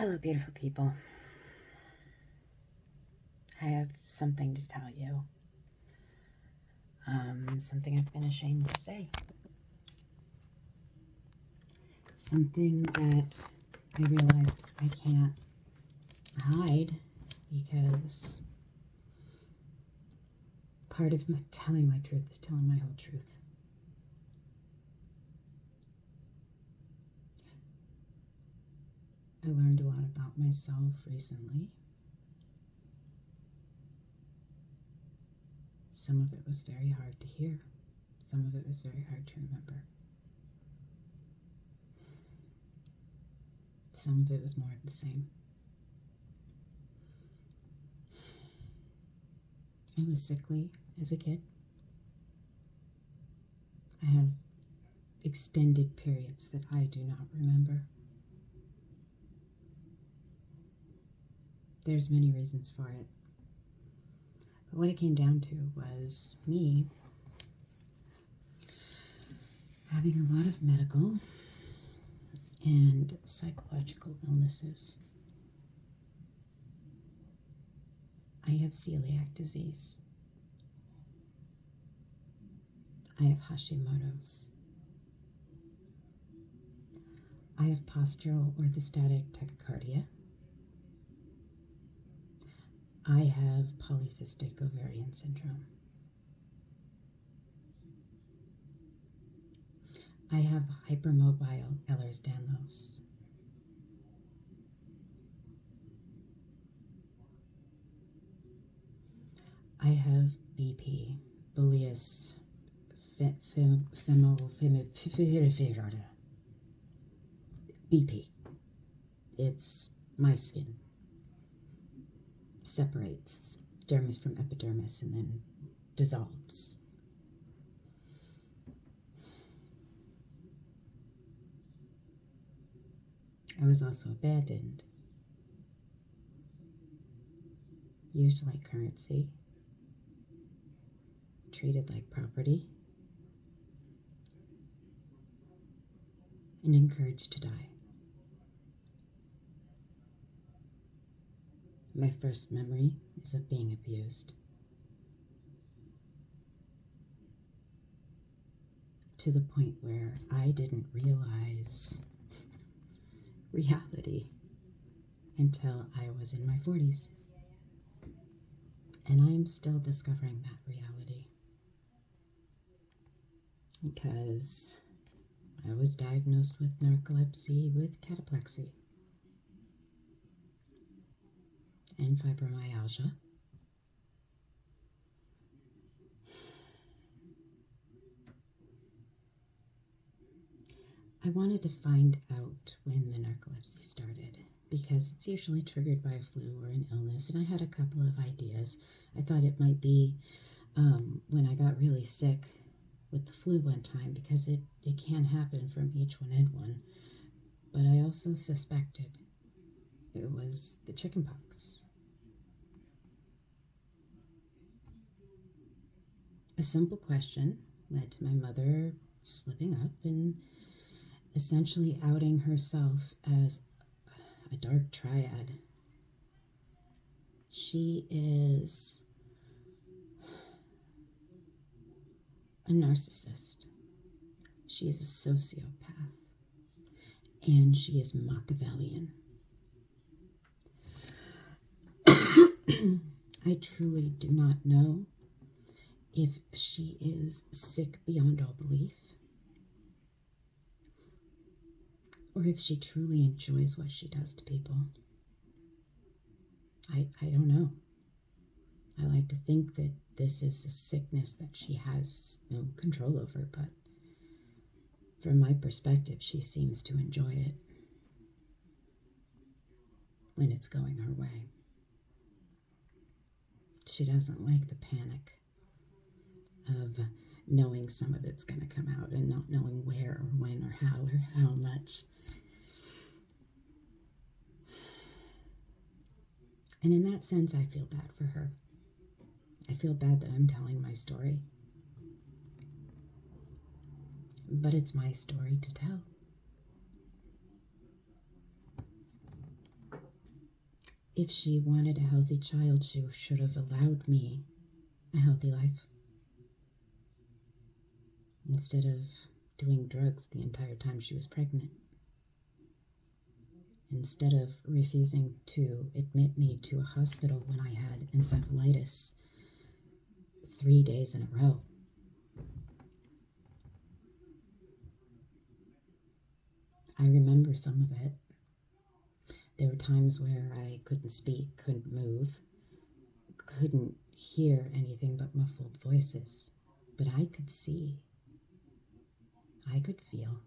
Hello, beautiful people. I have something to tell you. Something I've been ashamed to say. Something that I realized I can't hide because part of telling my truth is telling my whole truth. I learned a lot about myself recently. Some of it was very hard to hear. Some of it was very hard to remember. Some of it was more of the same. I was sickly as a kid. I have extended periods that I do not remember. There's many reasons for it. But what it came down to was me having a lot of medical and psychological illnesses. I have celiac disease. I have Hashimoto's. I have postural orthostatic tachycardia. I have polycystic ovarian syndrome. I have hypermobile Ehlers-Danlos. I have BP, bilious BP. It's my skin. Separates dermis from epidermis and then dissolves. I was also abandoned, used like currency, treated like property, and encouraged to die. My first memory is of being abused, to the point where I didn't realize reality until I was in my 40s. And I'm still discovering that reality. Because I was diagnosed with narcolepsy with cataplexy and fibromyalgia. I wanted to find out when the narcolepsy started because it's usually triggered by a flu or an illness, and I had a couple of ideas. I thought it might be when I got really sick with the flu one time, because it can happen from H1N1, but I also suspected it was the chickenpox. A simple question led to my mother slipping up and essentially outing herself as a dark triad. She is a narcissist. She is a sociopath. And she is Machiavellian. I truly do not know if she is sick beyond all belief, or if she truly enjoys what she does to people. I don't know. I like to think that this is a sickness that she has no control over, but from my perspective, she seems to enjoy it when it's going her way. She doesn't like the panic of knowing some of it's going to come out and not knowing where or when or how much. And in that sense, I feel bad for her. I feel bad that I'm telling my story. But it's my story to tell. If she wanted a healthy child, she should have allowed me a healthy life instead of doing drugs the entire time she was pregnant. Instead of refusing to admit me to a hospital when I had encephalitis 3 days in a row. I remember some of it. There were times where I couldn't speak, couldn't move, couldn't hear anything but muffled voices. But I could see. I could feel.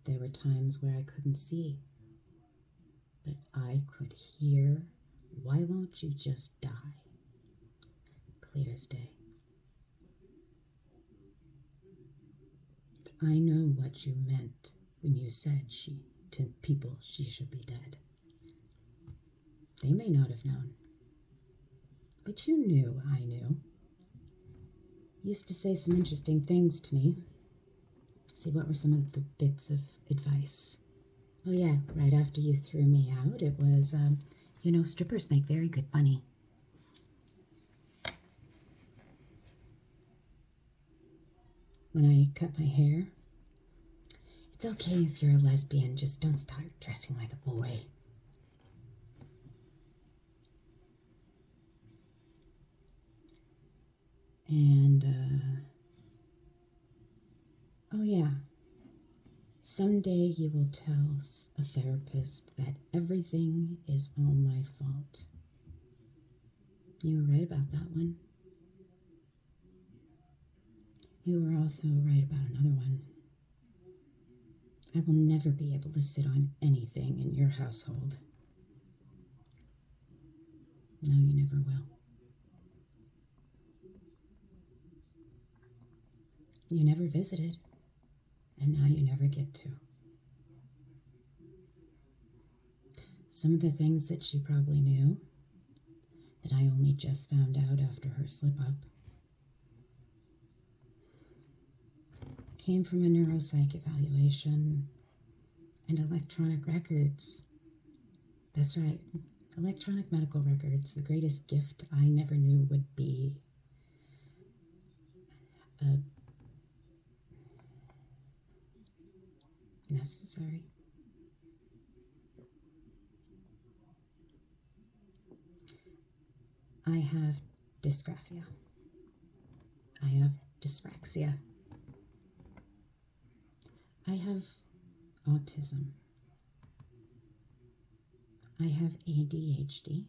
There were times where I couldn't see, but I could hear. Why won't you just die? Clear as day. I know what you meant when you said to people she should be dead. They may not have known, but you knew I knew. You used to say some interesting things to me. See, what were some of the bits of advice? Oh yeah, right after you threw me out, it was, strippers make very good money. When I cut my hair, it's okay if you're a lesbian, just don't start dressing like a boy. And, oh yeah, someday you will tell a therapist that everything is all my fault. You were right about that one. You were also right about another one. I will never be able to sit on anything in your household. No, you never will. You never visited, and now you never get to. Some of the things that she probably knew that I only just found out after her slip up came from a neuropsych evaluation and electronic records. That's right, electronic medical records, the greatest gift I never knew would be necessary. I have dysgraphia. I have dyspraxia. I have autism. I have ADHD.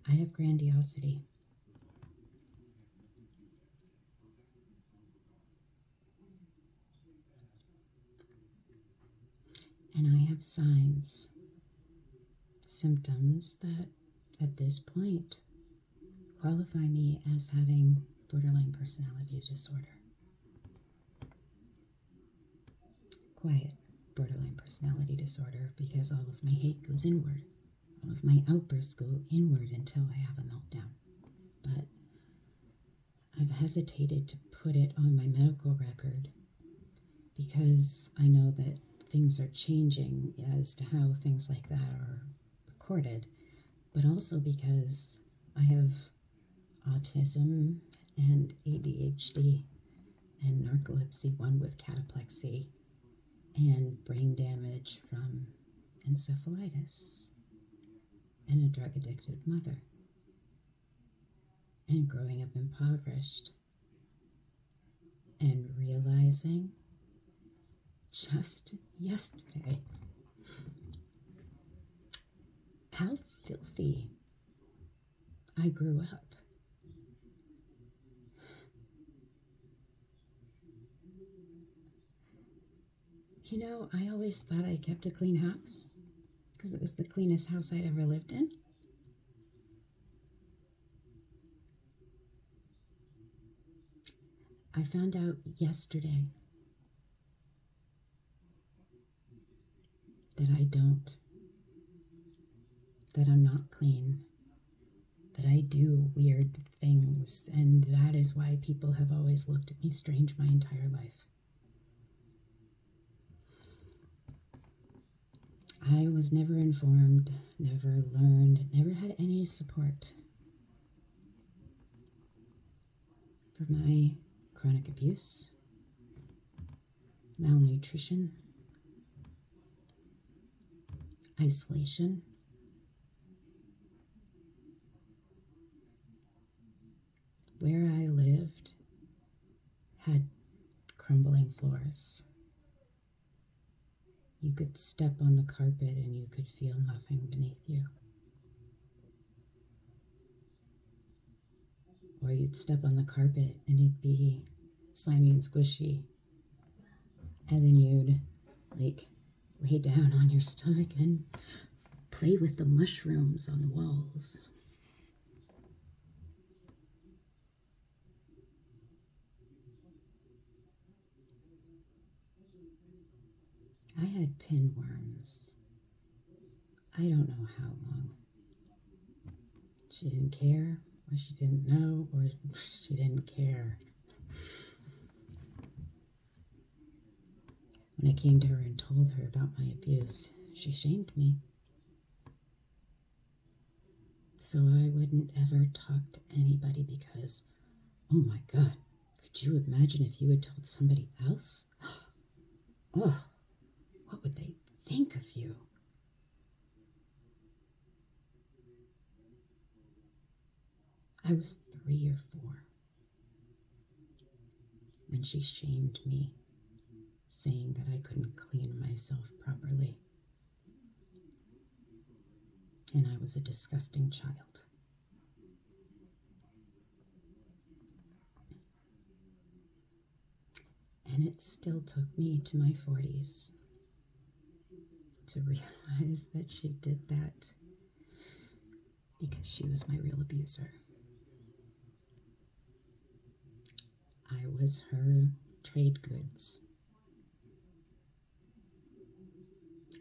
I have grandiosity. And I have signs, symptoms that at this point qualify me as having borderline personality disorder. Quiet borderline personality disorder, because all of my hate goes inward. All of my outbursts go inward until I have a meltdown. But I've hesitated to put it on my medical record because I know that things are changing as to how things like that are recorded, but also because I have autism and ADHD and narcolepsy, one with cataplexy, and brain damage from encephalitis, and a drug-addicted mother, and growing up impoverished, and realizing just yesterday how filthy I grew up. You know, I always thought I kept a clean house because it was the cleanest house I'd ever lived in. I found out yesterday that I don't, that I'm not clean, that I do weird things, and that is why people have always looked at me strange my entire life. was never informed, never learned, never had any support for my chronic abuse, malnutrition, isolation, where I lived had crumbling floors. You could step on the carpet and you could feel nothing beneath you. Or you'd step on the carpet and it'd be slimy and squishy. And then you'd lay down on your stomach and play with the mushrooms on the walls. I had pinworms. I don't know how long. She didn't care, or she didn't know, or she didn't care. When I came to her and told her about my abuse, she shamed me. So I wouldn't ever talk to anybody because, oh my God, could you imagine if you had told somebody else? Oh, what would they think of you? I was 3 or 4 when she shamed me, saying that I couldn't clean myself properly. And I was a disgusting child. And it still took me to my 40s to realize that she did that because she was my real abuser. I was her trade goods.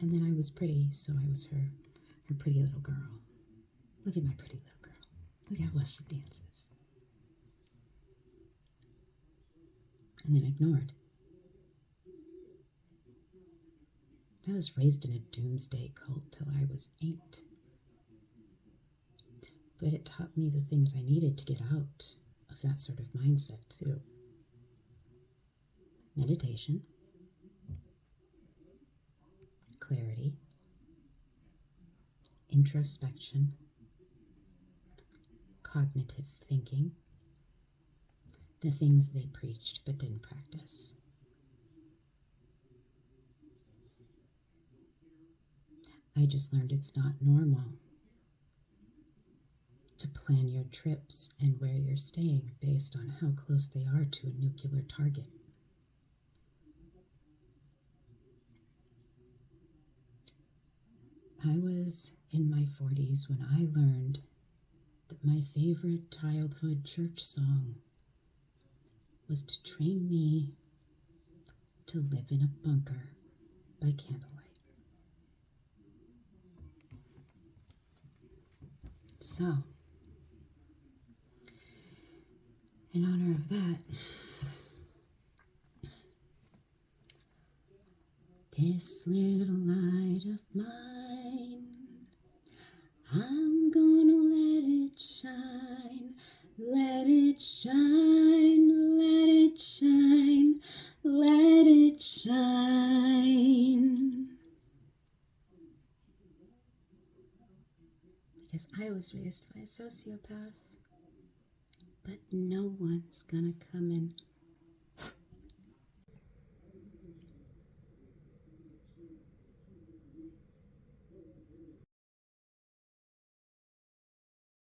And then I was pretty, so I was her pretty little girl. Look at my pretty little girl. Look how well she dances. And then ignored. I was raised in a doomsday cult till I was 8. But it taught me the things I needed to get out of that sort of mindset, too. Meditation, clarity, introspection, cognitive thinking, the things they preached but didn't practice. I just learned it's not normal to plan your trips and where you're staying based on how close they are to a nuclear target. I was in my 40s when I learned that my favorite childhood church song was to train me to live in a bunker by candlelight. So, in honor of that, this little light of mine, I'm gonna let it shine, let it shine, let it shine, let it shine. Because I was raised by a sociopath, but no one's gonna come and